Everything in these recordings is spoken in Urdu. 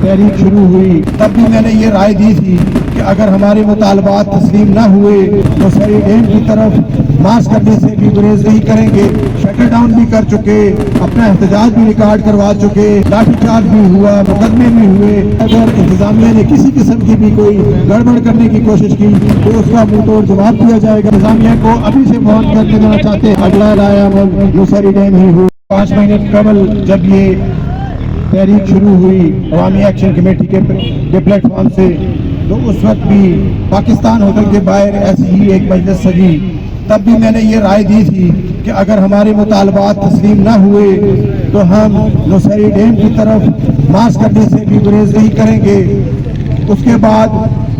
تحریک شروع ہوئی تب بھی میں نے یہ رائے دی تھی کہ اگر ہمارے مطالبات تسلیم نہ ہوئے تو سری ڈیم کی طرف مارچ کرنے سے بھی گریز نہیں کریں گے. شٹر ڈاؤن بھی کر چکے, اپنا احتجاج بھی ریکارڈ کروا چکے, لاٹھی چارج بھی ہوا, مقدمے بھی ہوئے. اگر انتظامیہ نے کسی قسم کی بھی کوئی گڑبڑ کرنے کی کوشش کی تو اس کا منہ توڑ جواب دیا جائے گا. انتظامیہ کو ابھی سے فون کر دینا چاہتے ہیں اگلا لایا ملک جو سری ڈیم ہی ہو. 5 مہینے قبل جب یہ تحریک شروع ہوئی عوامی ایکشن کمیٹی کے پلیٹ فارم سے, تو اس وقت بھی پاکستان ہوٹل کے باہر ایسی ہی ایک مجلس سجی. تب بھی میں نے یہ رائے دی تھی کہ اگر ہمارے مطالبات تسلیم نہ ہوئے تو ہم نوسری ڈیم کی طرف مارچ کرنے سے بھی گریز نہیں کریں گے. اس کے بعد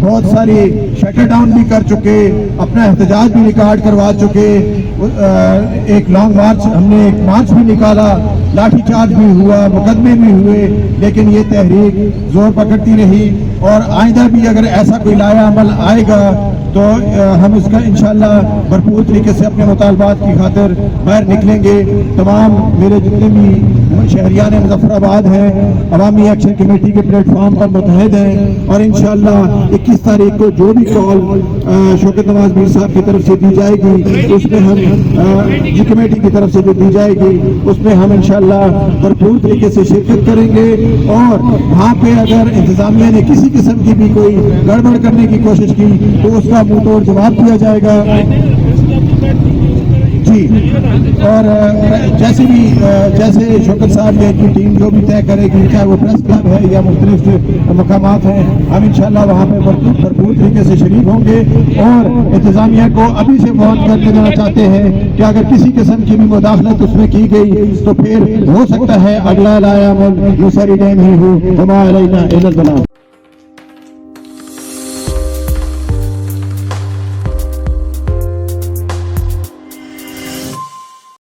بہت ساری شٹر ڈاؤن بھی کر چکے, اپنا احتجاج بھی ریکارڈ کروا چکے. ایک لانگ مارچ, ہم نے ایک مارچ بھی نکالا, لاٹھی چارج بھی ہوا, مقدمے بھی ہوئے, لیکن یہ تحریک زور پکڑتی رہی. اور آئندہ بھی اگر ایسا کوئی لایا عمل آئے گا تو ہم اس کا انشاءاللہ بھرپور طریقے سے اپنے مطالبات کی خاطر باہر نکلیں گے. تمام میرے جتنے بھی شہریان مظفر آباد ہیں عوامی ایکشن کمیٹی کے پلیٹ فارم پر متحد ہیں, اور انشاءاللہ 21 تاریخ کو جو بھی کال شوکت نواز میر صاحب کی طرف سے دی جائے گی اس میں ہم کمیٹی کی طرف سے جو دی جائے گی اس میں ہم انشاءاللہ بھرپور طریقے سے شرکت کریں گے. اور وہاں پہ اگر انتظامیہ نے کسی قسم کی بھی کوئی گڑبڑ کرنے کی کوشش کی تو اس کا منہ توڑ جواب دیا جائے گا. جی, اور جیسے شوکت صاحب کی ٹیم جو بھی طے کرے گی, چاہے وہ پریس کلب ہے یا مختلف مقامات ہیں, ہم انشاءاللہ وہاں پہ بھرپور طریقے سے شریک ہوں گے. اور انتظامیہ کو ابھی سے فون کر دینا چاہتے ہیں کہ اگر کسی قسم کی بھی مداخلت اس میں کی گئی تو پھر ہو سکتا ہے اگلا لایا ملک جو سری ڈیم ہی ہو. وما علینا الا البلاغ.